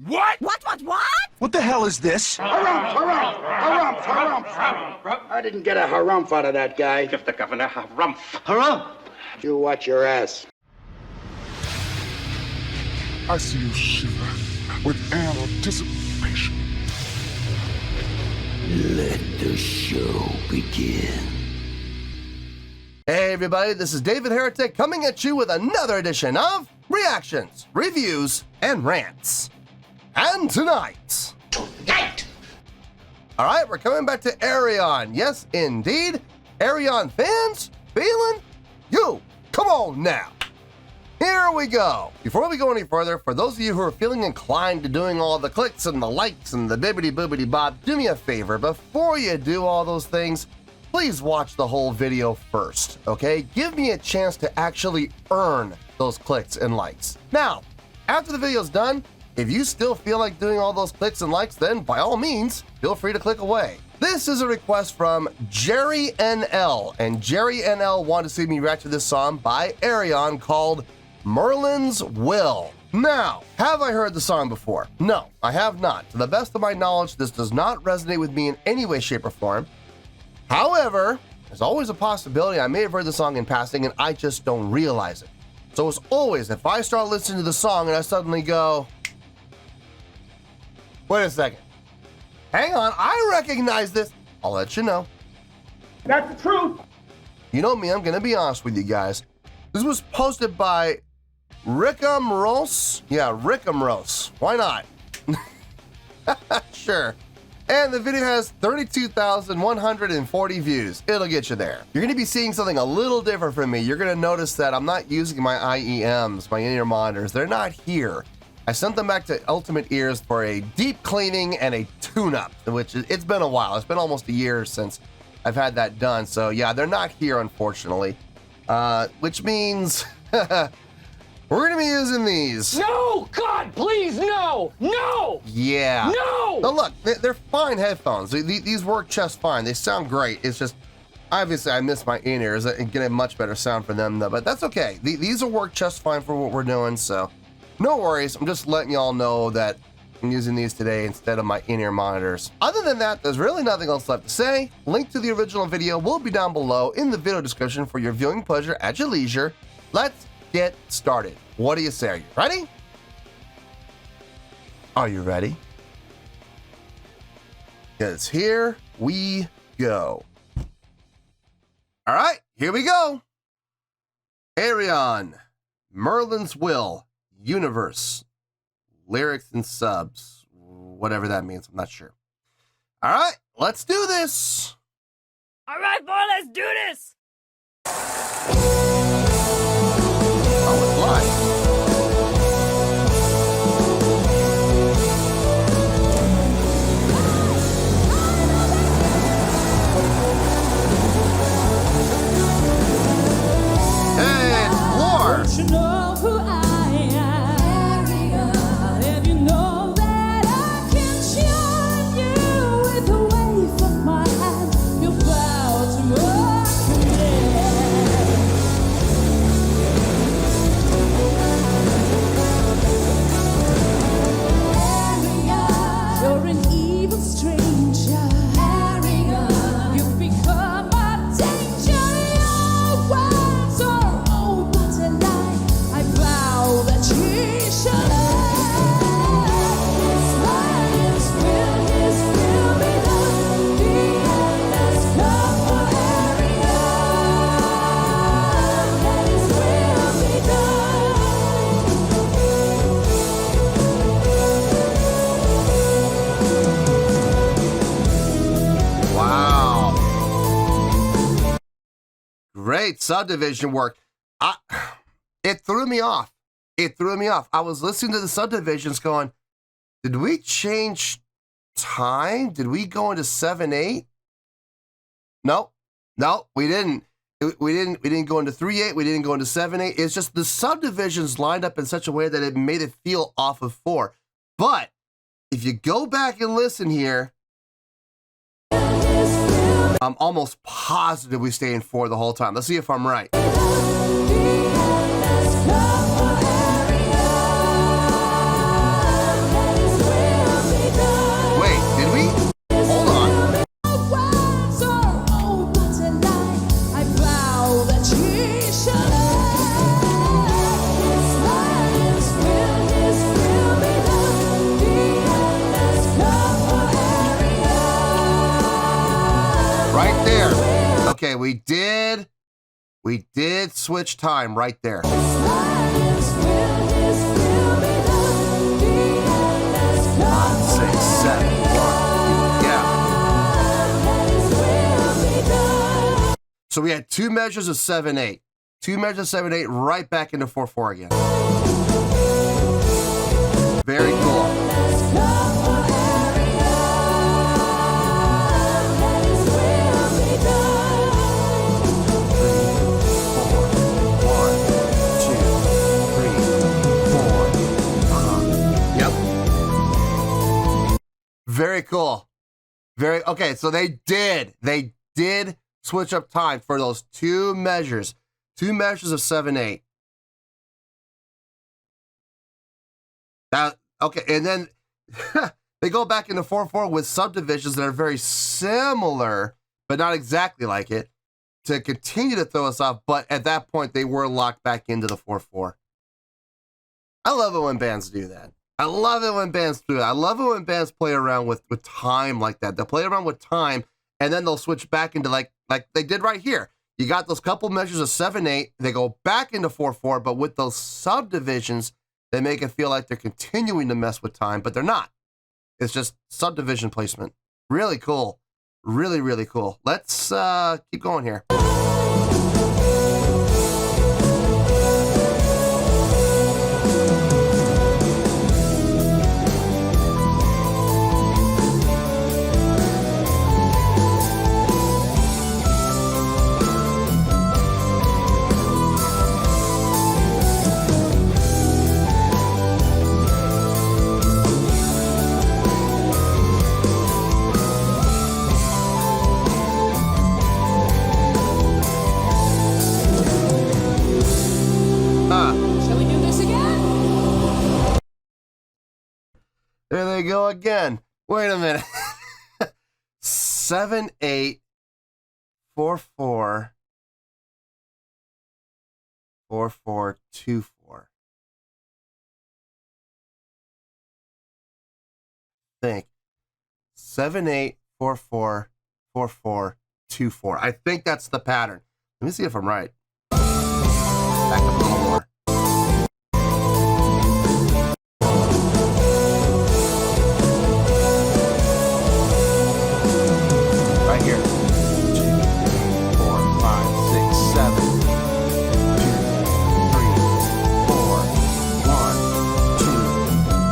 What? What? What the hell is this? Harumph. I didn't get a harumph out of that guy. Give the governor harumph. Harumph! You watch your ass. I see you shiver with anticipation. Let the show begin. Hey everybody, this is David Heretic coming at you with another edition of Reactions, Reviews, and Rants. And tonight... Alright, we're coming back to Ayreon. Yes, indeed. Ayreon Fans FEELIN YOU. Come on now. Here we go. Before we go any further, for those of you who are feeling inclined to doing all the clicks and the likes and the bibbity-boobity-bop, do me a favor. Before you do all those things, please watch the whole video first, okay? Give me a chance to actually earn those clicks and likes. Now, after the video's done, if you still feel like doing all those clicks and likes, then by all means, feel free to click away. This is a request from Jerry NL, and Jerry NL wanted to see me react to this song by Ayreon called Merlin's Will. Now, have I heard the song before? No, I have not. To the best of my knowledge, this does not resonate with me in any way, shape, or form. However, there's always a possibility I may have heard the song in passing and I just don't realize it. So as always, if I start listening to the song and I suddenly go, wait a second, hang on, I recognize this, I'll let you know. That's the truth. You know me, I'm gonna be honest with you guys. This was posted by Rickamrose. Yeah, Rickamrose. Why not? Sure. And the video has 32,140 views. It'll get you there. You're gonna be seeing something a little different from me. You're gonna notice that I'm not using my IEMs, my in-ear monitors. They're not here. I sent them back to Ultimate Ears for a deep cleaning and a tune-up, which it's been a while. It's been almost a year since I've had that done. So yeah, they're not here, unfortunately. Which means we're gonna be using these. No, God, please, no, no. Yeah. No. Now look, they're fine headphones. These work just fine. They sound great. It's just, obviously I miss my in-ears and get a much better sound for them though, but that's okay. These will work just fine for what we're doing, so no worries. I'm just letting y'all know that I'm using these today instead of my in-ear monitors. Other than that, there's really nothing else left to say. Link to the original video will be down below in the video description for your viewing pleasure at your leisure. Let's get started. What do you say? Are you ready? Are you ready? Because here we go. All right, here we go. Ayreon, Merlin's Will, Universe, lyrics and subs, whatever that means, I'm not sure. All right, let's do this. All right, boy, let's do this. Oh, it's live. Hey, it's War. You know who I am, and you know that I can shine you with a wave of my hand. You're proud to walk Ayreon, you're an evil stranger. Ayreon, you've become a danger. Your words are all but a lie. I vow that you shall His lions will His will be done. The end has come for Ayreon, and His will be Wow. Great subdivision work. It threw me off. It threw me off. I was listening to the subdivisions going, did we change time? Did we go into 7/8? No, we didn't. We didn't go into 3/8. We didn't go into 7/8. It's just the subdivisions lined up in such a way that it made it feel off of 4. But if you go back and listen here, I'm almost positive we stay in 4 the whole time. Let's see if I'm right. we did switch time right there. Six, seven, one. Yeah. So we had 2 measures of 7/8. 2 measures of 7/8 right back into 4/4 again. Very cool. Very cool. Okay, so they did switch up time for those 2 measures. 2 measures of 7/8. Okay, and then they go back into 4/4 with subdivisions that are very similar, but not exactly like it, to continue to throw us off, but at that point they were locked back into the 4/4. I love it when bands do that. I love it when bands do that. I love it when bands play around with time like that. They'll play around with time, and then they'll switch back into like they did right here. You got those couple measures of 7/8. They go back into 4/4, but with those subdivisions, they make it feel like they're continuing to mess with time, but they're not. It's just subdivision placement. Really cool. Really, really cool. Let's keep going here. Shall we do this again? There they go again. Wait a minute. 7/8, 4/4, 4/4, 2/4. Think 7/8, 4/4, 4/4, 2/4. I think that's the pattern. Let me see if I'm right. Back up a little more. Right here. 2, 4, 5, 6, 7. 2, 3, 4. 1, 2,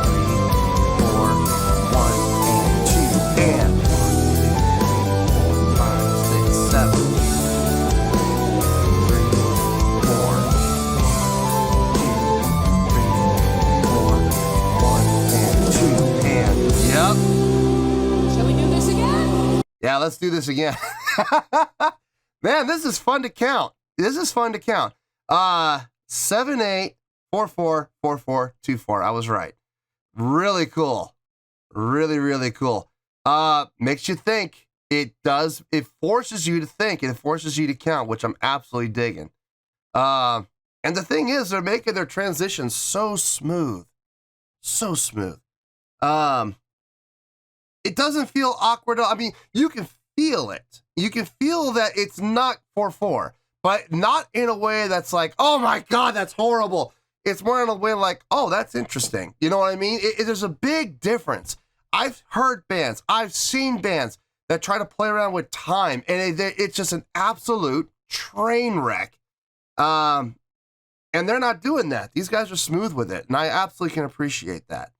3, 4. 1 and 2 and 1, 2, 3, 4, 5, 6, 7. 3, 4. 1, 2, 3, 4. 1 and 2 and yep. Shall we do this again? Yeah, let's do this again. Man, this is fun to count. This is fun to count. 7/8, 4/4, 4/4, 2/4. I was right. Really cool. Really, really cool. Makes you think. It does. It forces you to think. It forces you to count, which I'm absolutely digging. And the thing is, they're making their transition so smooth. So smooth. It doesn't feel awkward. I mean, you can feel it. You can feel that it's not 4/4, but not in a way that's like, oh my God, that's horrible. It's more in a way like, oh, that's interesting. You know what I mean? There's a big difference. I've heard bands, I've seen bands that try to play around with time, and it's just an absolute train wreck. And they're not doing that. These guys are smooth with it, and I absolutely can appreciate that.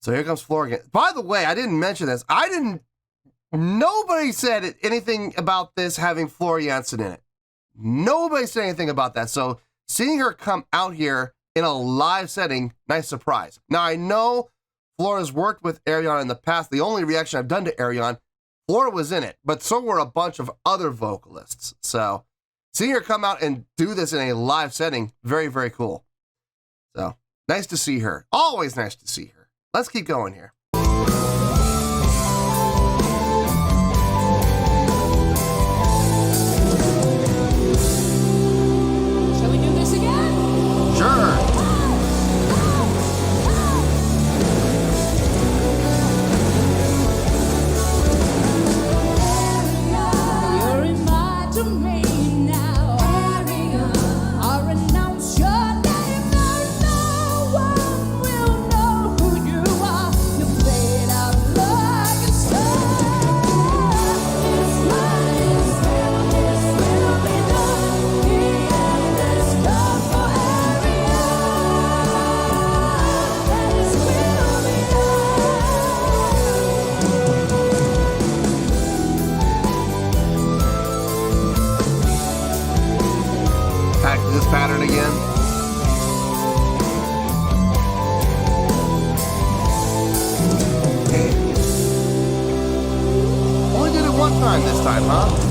So here comes Floor again. By the way, I didn't mention this. Nobody said anything about this having Floor Jansen in it. Nobody said anything about that. So seeing her come out here in a live setting, nice surprise. Now, I know Floor has worked with Ayreon in the past. The only reaction I've done to Ayreon, Floor was in it, but so were a bunch of other vocalists. So seeing her come out and do this in a live setting, very, very cool. So nice to see her. Always nice to see her. Let's keep going here. Shall we do this again? Sure. You're in time this time, huh?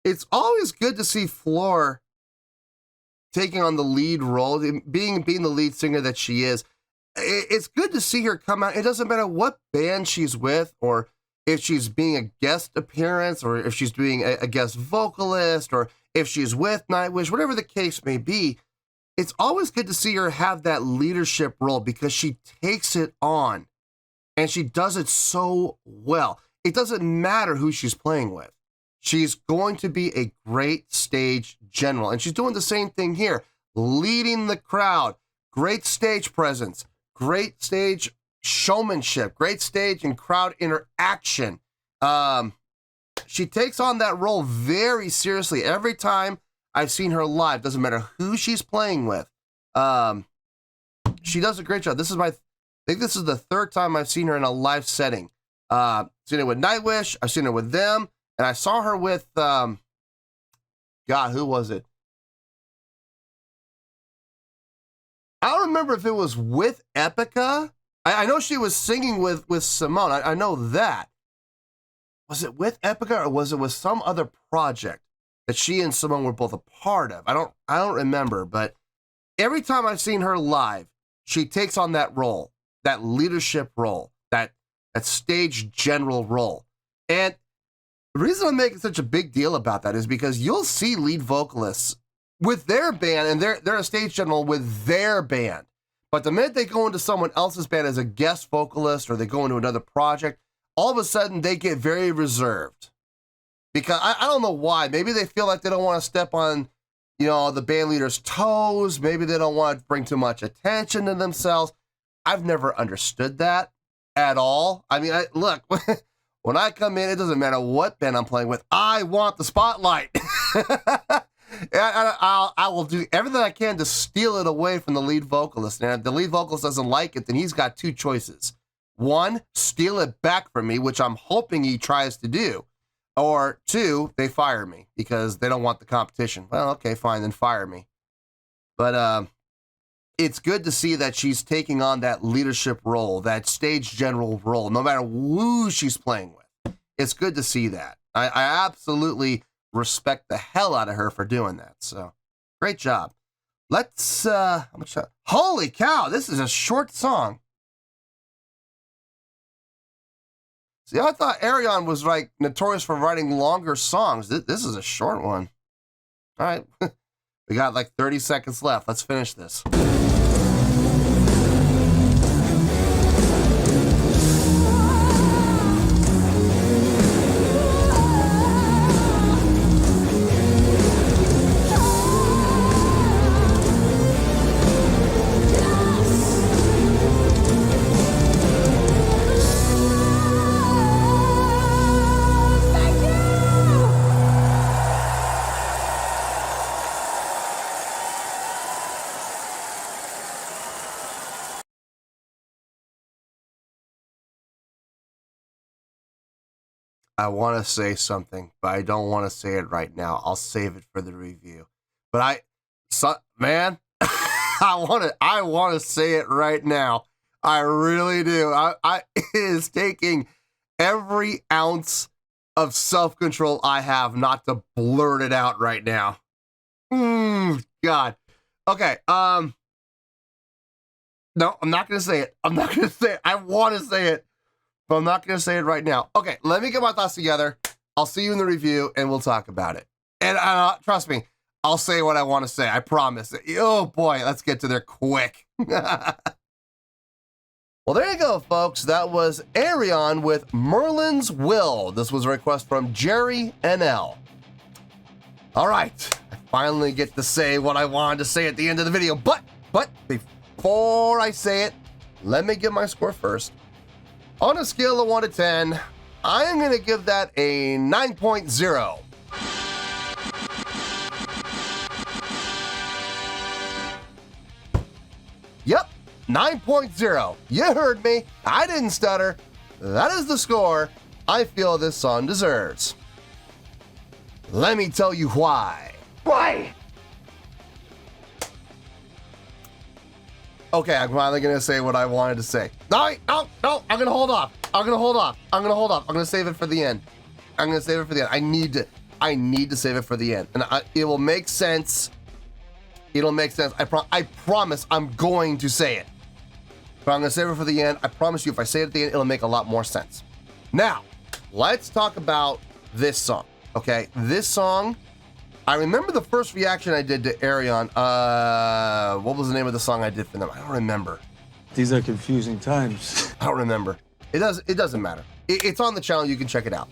It's always good to see Floor taking on the lead role, being the lead singer that she is. It's good to see her come out. It doesn't matter what band she's with, or if she's being a guest appearance, or if she's doing a guest vocalist, or if she's with Nightwish, whatever the case may be. It's always good to see her have that leadership role because she takes it on and she does it so well. It doesn't matter who she's playing with. She's going to be a great stage general. And she's doing the same thing here, leading the crowd, great stage presence, great stage showmanship, great stage and crowd interaction. She takes on that role very seriously. Every time I've seen her live, doesn't matter who she's playing with. She does a great job. I think this is the third time I've seen her in a live setting. I've seen it with Nightwish. I've seen her with them. And I saw her with, God, who was it? I don't remember if it was with Epica. I know she was singing with Simone. I know that. Was it with Epica or was it with some other project that she and Simone were both a part of? I don't remember, but every time I've seen her live, she takes on that role, that leadership role, that stage general role. And the reason I'm making such a big deal about that is because you'll see lead vocalists with their band, and they're a stage general with their band. But the minute they go into someone else's band as a guest vocalist, or they go into another project, all of a sudden they get very reserved. Because I don't know why. Maybe they feel like they don't want to step on, the band leader's toes. Maybe they don't want to bring too much attention to themselves. I've never understood that at all. I mean, look. When I come in, it doesn't matter what band I'm playing with. I want the spotlight. I will do everything I can to steal it away from the lead vocalist. And if the lead vocalist doesn't like it, then he's got two choices. One, steal it back from me, which I'm hoping he tries to do. Or two, they fire me because they don't want the competition. Well, okay, fine, then fire me. But it's good to see that she's taking on that leadership role, that stage general role, no matter who she's playing with. It's good to see that. I absolutely respect the hell out of her for doing that. So, great job. Let's, how much? Holy cow, this is a short song. See, I thought Ayreon was like notorious for writing longer songs. This is a short one. All right, we got like 30 seconds left. Let's finish this. I want to say something, but I don't want to say it right now. I'll save it for the review. But man, I want to say it right now. I really do. It is taking every ounce of self-control I have not to blurt it out right now. God. Okay. No, I'm not going to say it. I'm not going to say it. I want to say it, but I'm not going to say it right now. Okay, let me get my thoughts together. I'll see you in the review, and we'll talk about it. And trust me, I'll say what I want to say. I promise. Oh, boy, let's get to there quick. Well, there you go, folks. That was Ayreon with Merlin's Will. This was a request from Jerry NL. All right, I finally get to say what I wanted to say at the end of the video. But before I say it, let me give my score first. On a scale of 1 to 10, I am going to give that a 9.0. Yep, 9.0. You heard me. I didn't stutter. That is the score I feel this song deserves. Let me tell you why. Why? Okay, I'm finally gonna say what I wanted to say. No, I'm gonna hold off. I'm gonna save it for the end. I need to save it for the end, and it will make sense. It'll make sense. I promise I'm going to say it. But I'm gonna save it for the end. I promise you, if I say it at the end, it'll make a lot more sense. Now, let's talk about this song. Okay, this song. I remember the first reaction I did to Ayreon. What was the name of the song I did for them? I don't remember. These are confusing times. I don't remember. It doesn't matter. It's on the channel. You can check it out.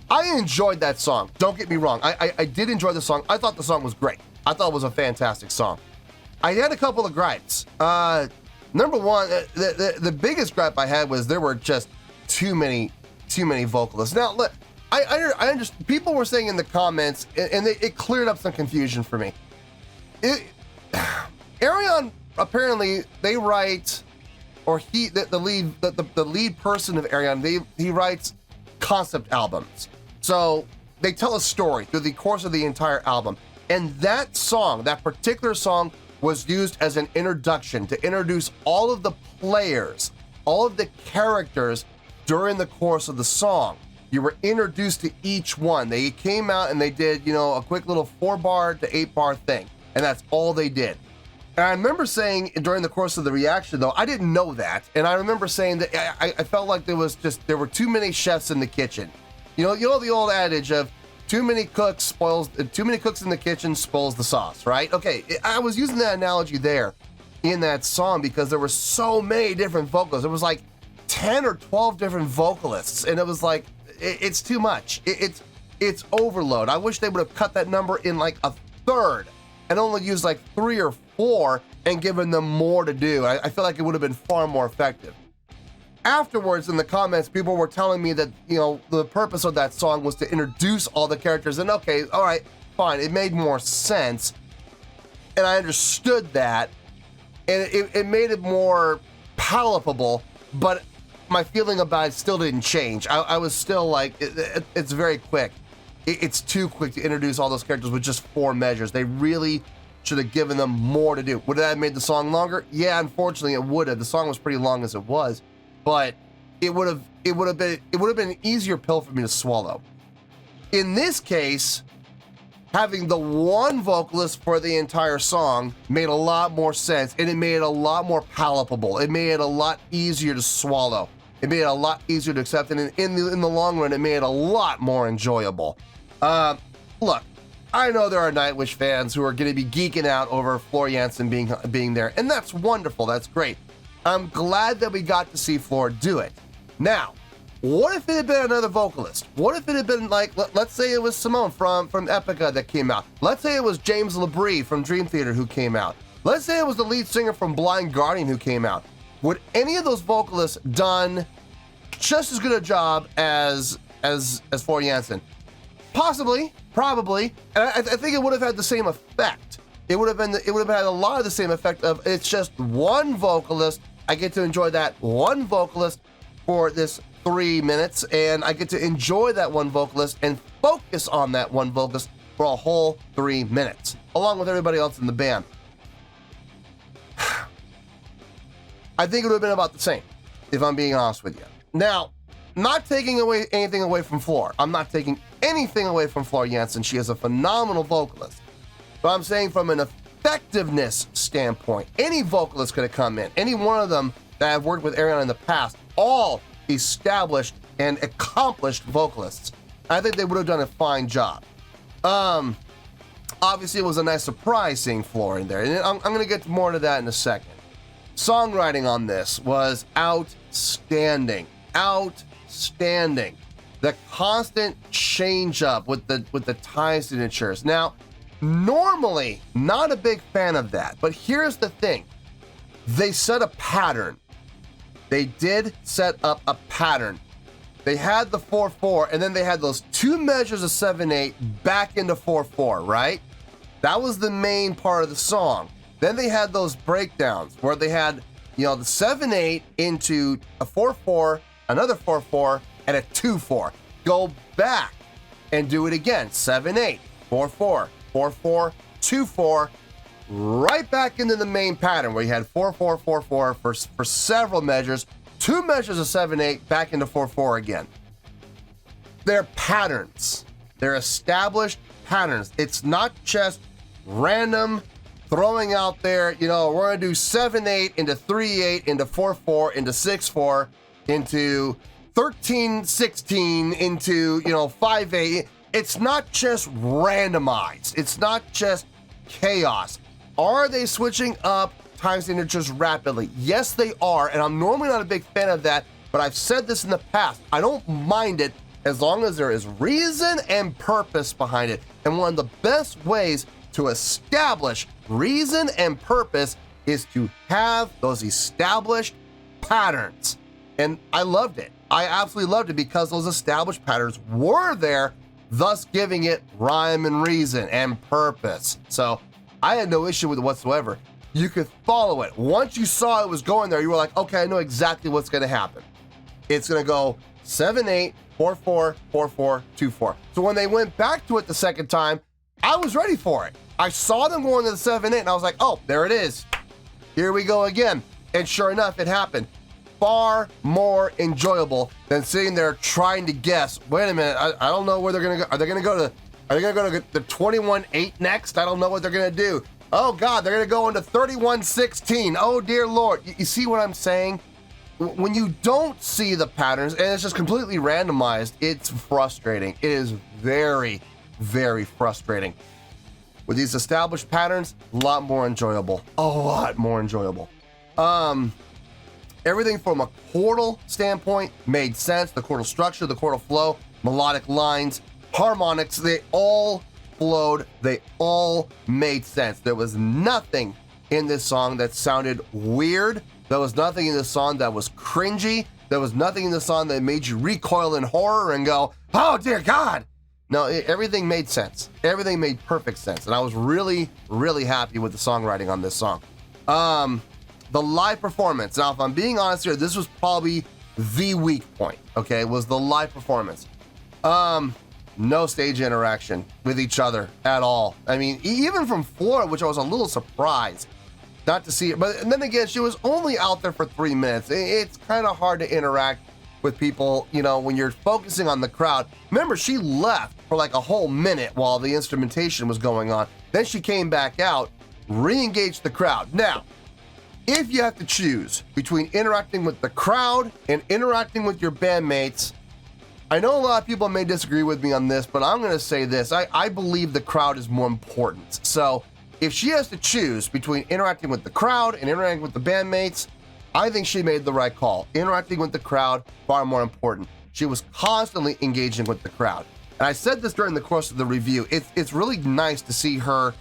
I enjoyed that song. Don't get me wrong. I did enjoy the song. I thought the song was great. I thought it was a fantastic song. I had a couple of gripes. Number one, the biggest gripe I had was there were just too many vocalists. Now, look, I understand. People were saying in the comments, and it cleared up some confusion for me. Ayreon, apparently, they write, or the lead person of Ayreon, he writes concept albums. So they tell a story through the course of the entire album. And that song, that particular song, was used as an introduction to introduce all of the players, all of the characters during the course of the song. You were introduced to each one. They came out and they did, a quick little 4-bar to 8-bar thing. And that's all they did. And I remember saying during the course of the reaction, though, I didn't know that. And I remember saying that I felt like there were too many chefs in the kitchen. You know the old adage of too many cooks in the kitchen spoils the sauce, right? Okay, I was using that analogy there in that song because there were so many different vocals. There was like 10 or 12 different vocalists, and it was like, it's too much. It's overload. I wish they would have cut that number in like a third and only used like 3 or 4 and given them more to do. I feel like it would have been far more effective. Afterwards, in the comments, people were telling me that, the purpose of that song was to introduce all the characters. And okay, all right, fine. It made more sense. And I understood that. And it made it more palatable. But my feeling about it still didn't change. I was still like, it's very quick. It's too quick to introduce all those characters with just 4 measures. They really should have given them more to do. Would that have made the song longer? Yeah, unfortunately, it would have. The song was pretty long as it was. But it would have been an easier pill for me to swallow. In this case, having the one vocalist for the entire song made a lot more sense, and it made it a lot more palatable. It made it a lot easier to swallow. It made it a lot easier to accept, and in the long run, it made it a lot more enjoyable. Look, I know there are Nightwish fans who are going to be geeking out over Floor Jansen being there, and that's wonderful. That's great. I'm glad that we got to see Floor do it. Now, what if it had been another vocalist? What if it had been like, let's say it was Simone from Epica that came out. Let's say it was James Labrie from Dream Theater who came out. Let's say it was the lead singer from Blind Guardian who came out. Would any of those vocalists done just as good a job as Floor Jansen? Possibly, probably, and I think it would have had the same effect. It would have had a lot of the same effect of it's just one vocalist. I get to enjoy that one vocalist for this 3 minutes, and I get to enjoy that one vocalist and focus on that one vocalist for a whole 3 minutes, along with everybody else in the band. I think it would have been about the same, if I'm being honest with you. Now, not taking anything away from Floor. I'm not taking anything away from Floor Jansen. She is a phenomenal vocalist. But I'm saying from an effectiveness standpoint, any vocalist could have come in. Any one of them that I've worked with Ayreon in the past, all established and accomplished vocalists. I think they would have done a fine job. Obviously, it was a nice surprise seeing Floor in there, and I'm going to get more to that in a second. Songwriting on this was outstanding. Outstanding. The constant change up with the time signatures. Now, normally, not a big fan of that, but here's the thing. They set a pattern. They did set up a pattern. They had the 4/4, and then they had those 2 measures of 7/8 back into 4/4, right? That was the main part of the song. Then they had those breakdowns where they had, the 7/8 into a 4/4, another 4/4, and a 2/4. Go back and do it again. 7/8, 4/4, 4/4, 2/4, right back into the main pattern where you had 4/4, 4/4 for several measures, 2 measures of 7/8, back into 4/4 again. They're patterns. They're established patterns. It's not just random throwing out there, you know, we're gonna do 7/8 into 3/8 into 4/4 into 6/4 into 13/16 into, you know, 5/8. It's not just randomized. It's not just chaos. Are they switching up time signatures rapidly? Yes, they are, and I'm normally not a big fan of that, but I've said this in the past. I don't mind it as long as there is reason and purpose behind it. And one of the best ways to establish reason and purpose is to have those established patterns. And I loved it. I absolutely loved it because those established patterns were there, thus giving it rhyme and reason and purpose. So I had no issue with it whatsoever. You could follow it. Once you saw it was going there, you were like, okay, I know exactly what's gonna happen. It's gonna go 7/8, 4/4, 4/4, 2/4. So when they went back to it the second time, I was ready for it. I saw them going to the 7/8 and I was like, oh, there it is. Here we go again. And sure enough, it happened. Far more enjoyable than sitting there trying to guess. Wait a minute, I don't know where they're gonna go. Are they gonna go to the 21/8 next? I don't know what they're gonna do. Oh God, they're gonna go into 31/16. Oh dear Lord. You see what I'm saying? When you don't see the patterns and it's just completely randomized, it's frustrating. It is very, very frustrating. With these established patterns, a lot more enjoyable. A lot more enjoyable. Everything from a chordal standpoint made sense. The chordal structure, the chordal flow, melodic lines, harmonics, they all flowed. They all made sense. There was nothing in this song that sounded weird. There was nothing in this song that was cringy. There was nothing in this song that made you recoil in horror and go, oh dear God. No, everything made sense. Everything made perfect sense. And I was really, really happy with the songwriting on this song. The live performance. Now, if I'm being honest here, this was probably the weak point, okay, was the live performance. No stage interaction with each other at all. I mean, even from Flora, which I was a little surprised not to see it. But then again, she was only out there for 3 minutes. It's kind of hard to interact with people, you know, when you're focusing on the crowd. Remember, she left for like a whole minute while the instrumentation was going on. Then she came back out, re-engaged the crowd. Now, if you have to choose between interacting with the crowd and interacting with your bandmates, I know a lot of people may disagree with me on this, but I'm going to say this. I believe the crowd is more important. So if she has to choose between interacting with the crowd and interacting with the bandmates, I think she made the right call. Interacting with the crowd, far more important. She was constantly engaging with the crowd. And I said this during the course of the review. It's really nice to see her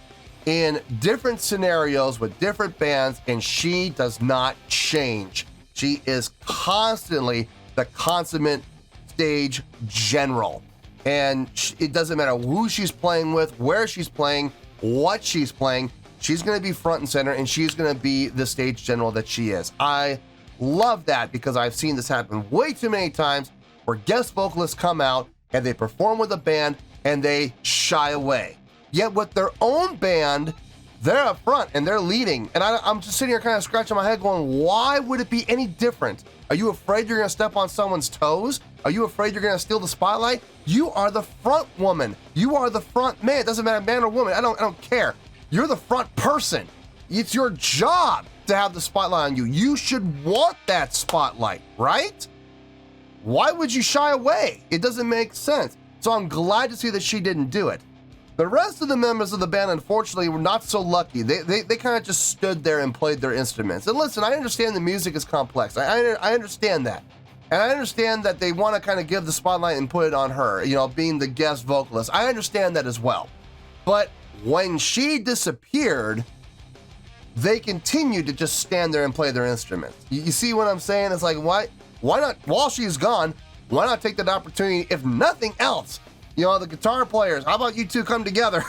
in different scenarios with different bands, and she does not change. She is constantly the consummate stage general. And it doesn't matter who she's playing with, where she's playing, what she's playing, she's going to be front and center, and she's going to be the stage general that she is. I love that because I've seen this happen way too many times where guest vocalists come out and they perform with a band and they shy away. Yet with their own band, they're up front and they're leading. And I'm just sitting here kind of scratching my head going, why would it be any different? Are you afraid you're going to step on someone's toes? Are you afraid you're going to steal the spotlight? You are the front woman. You are the front man. It doesn't matter man or woman. I don't care. You're the front person. It's your job to have the spotlight on you. You should want that spotlight, right? Why would you shy away? It doesn't make sense. So I'm glad to see that she didn't do it. The rest of the members of the band, unfortunately, were not so lucky. They kind of just stood there and played their instruments. And listen, I understand the music is complex. I understand that. And I understand that they want to kind of give the spotlight and put it on her, you know, being the guest vocalist. I understand that as well. But when she disappeared, they continued to just stand there and play their instruments. You see what I'm saying? It's like, why not, while she's gone, why not take that opportunity, if nothing else? You know, the guitar players, how about you two come together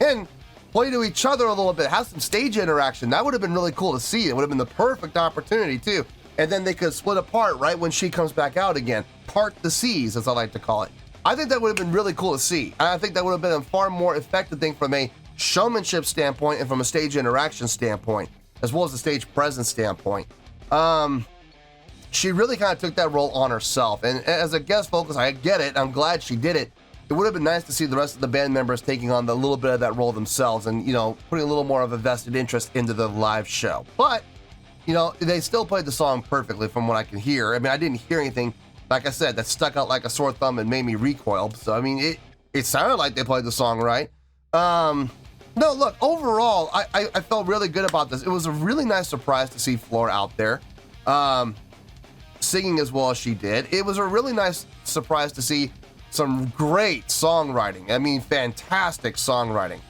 and play to each other a little bit, have some stage interaction? That would have been really cool to see. It would have been the perfect opportunity too. And then they could split apart right when she comes back out again. Part the seas, as I like to call it. I think that would have been really cool to see. I think that would have been a far more effective thing from a showmanship standpoint and from a stage interaction standpoint, as well as a stage presence standpoint. She really kind of took that role on herself. And as a guest vocalist, I get it. I'm glad she did it. It would have been nice to see the rest of the band members taking on the little bit of that role themselves and, you know, putting a little more of a vested interest into the live show. But, you know, they still played the song perfectly from what I can hear. I mean, I didn't hear anything, like I said, that stuck out like a sore thumb and made me recoil. So, I mean, it sounded like they played the song right. No, look, overall, I felt really good about this. It was a really nice surprise to see Flora out there singing as well as she did. It was a really nice surprise to see some great songwriting. I mean, fantastic songwriting.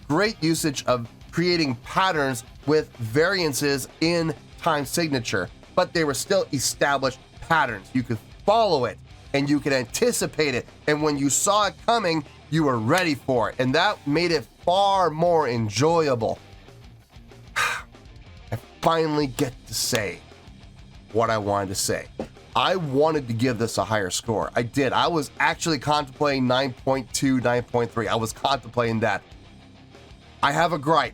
Great usage of creating patterns with variances in time signature, but they were still established patterns. You could follow it and you could anticipate it. And when you saw it coming, you were ready for it. And that made it far more enjoyable. I finally get to say what I wanted to say. I wanted to give this a higher score. I did. I was actually contemplating 9.2, 9.3. I was contemplating that. I have a gripe.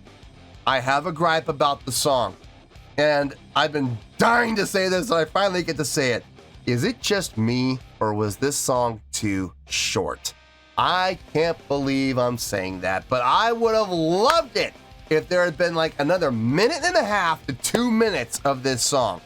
I have a gripe about the song. And I've been dying to say this, and I finally get to say it. Is it just me, or was this song too short? I can't believe I'm saying that, but I would have loved it if there had been like another minute and a half to 2 minutes of this song.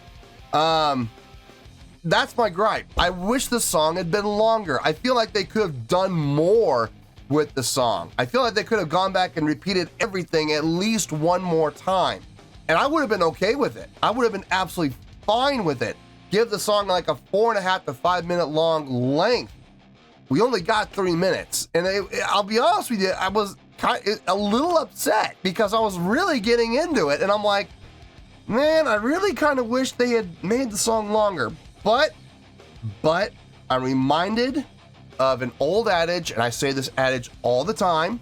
That's my gripe. I wish the song had been longer. I feel like they could have done more with the song. I feel like they could have gone back and repeated everything at least one more time. And I would have been okay with it. I would have been absolutely fine with it. Give the song like a 4.5 to 5 minute long length. We only got 3 minutes. And I'll be honest with you, I was a little upset because I was really getting into it. And I'm like, man, I really kind of wish they had made the song longer. But I'm reminded of an old adage, and I say this adage all the time: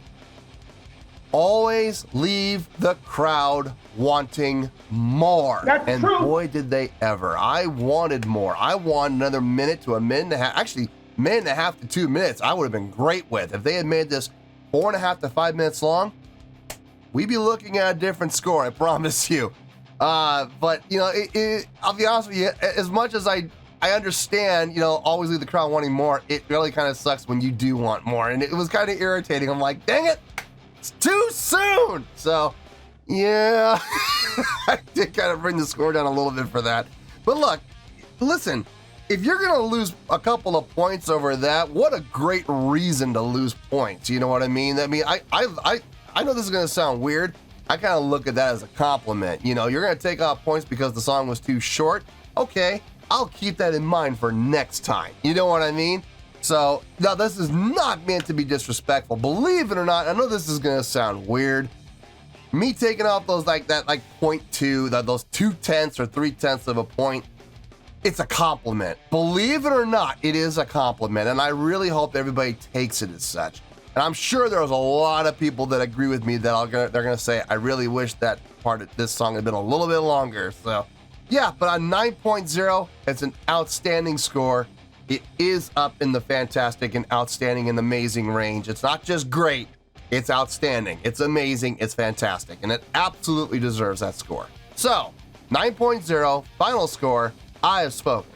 always leave the crowd wanting more. That's and true. Boy, did they ever. I wanted more. I wanted another minute to a minute and a half. Actually, minute and a half to 2 minutes, I would have been great with. If they had made this 4.5 to 5 minutes long, we'd be looking at a different score, I promise you. But, you know, I'll be honest with you, as much as I understand, you know, always leave the crowd wanting more, it really kind of sucks when you do want more. And it was kind of irritating. I'm like, dang it, it's too soon. So, yeah, I did kind of bring the score down a little bit for that. But look, listen, if you're going to lose a couple of points over that, what a great reason to lose points. You know what I mean? I mean, I know this is going to sound weird. I kind of look at that as a compliment. You know, you're going to take off points because the song was too short. Okay, I'll keep that in mind for next time. You know what I mean? So, now this is not meant to be disrespectful. Believe it or not, I know this is going to sound weird. Me taking off those like 0.2, those 0.2 or 0.3 of a point, it's a compliment. Believe it or not, it is a compliment. And I really hope everybody takes it as such. And I'm sure there's a lot of people that agree with me that they're gonna say, I really wish that part of this song had been a little bit longer. So, yeah, but on 9.0, it's an outstanding score. It is up in the fantastic and outstanding and amazing range. It's not just great, it's outstanding, it's amazing, it's fantastic, and it absolutely deserves that score. So, 9.0, final score, I have spoken.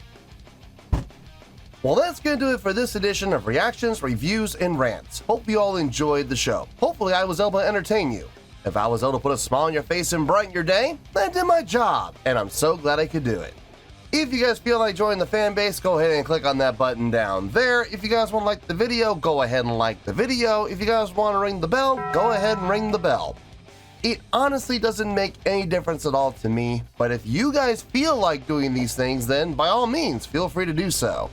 Well, that's going to do it for this edition of Reactions, Reviews, and Rants. Hope you all enjoyed the show. Hopefully I was able to entertain you. If I was able to put a smile on your face and brighten your day, then I did my job, and I'm so glad I could do it. If you guys feel like joining the fan base, go ahead and click on that button down there. If you guys want to like the video, go ahead and like the video. If you guys want to ring the bell, go ahead and ring the bell. It honestly doesn't make any difference at all to me, but if you guys feel like doing these things, then by all means, feel free to do so.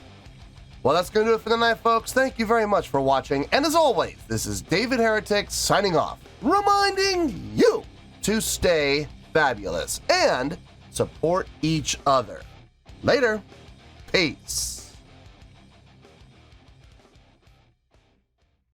Well, that's going to do it for the night, folks. Thank you very much for watching. And as always, this is David Heretic signing off, reminding you to stay fabulous and support each other. Later. Peace.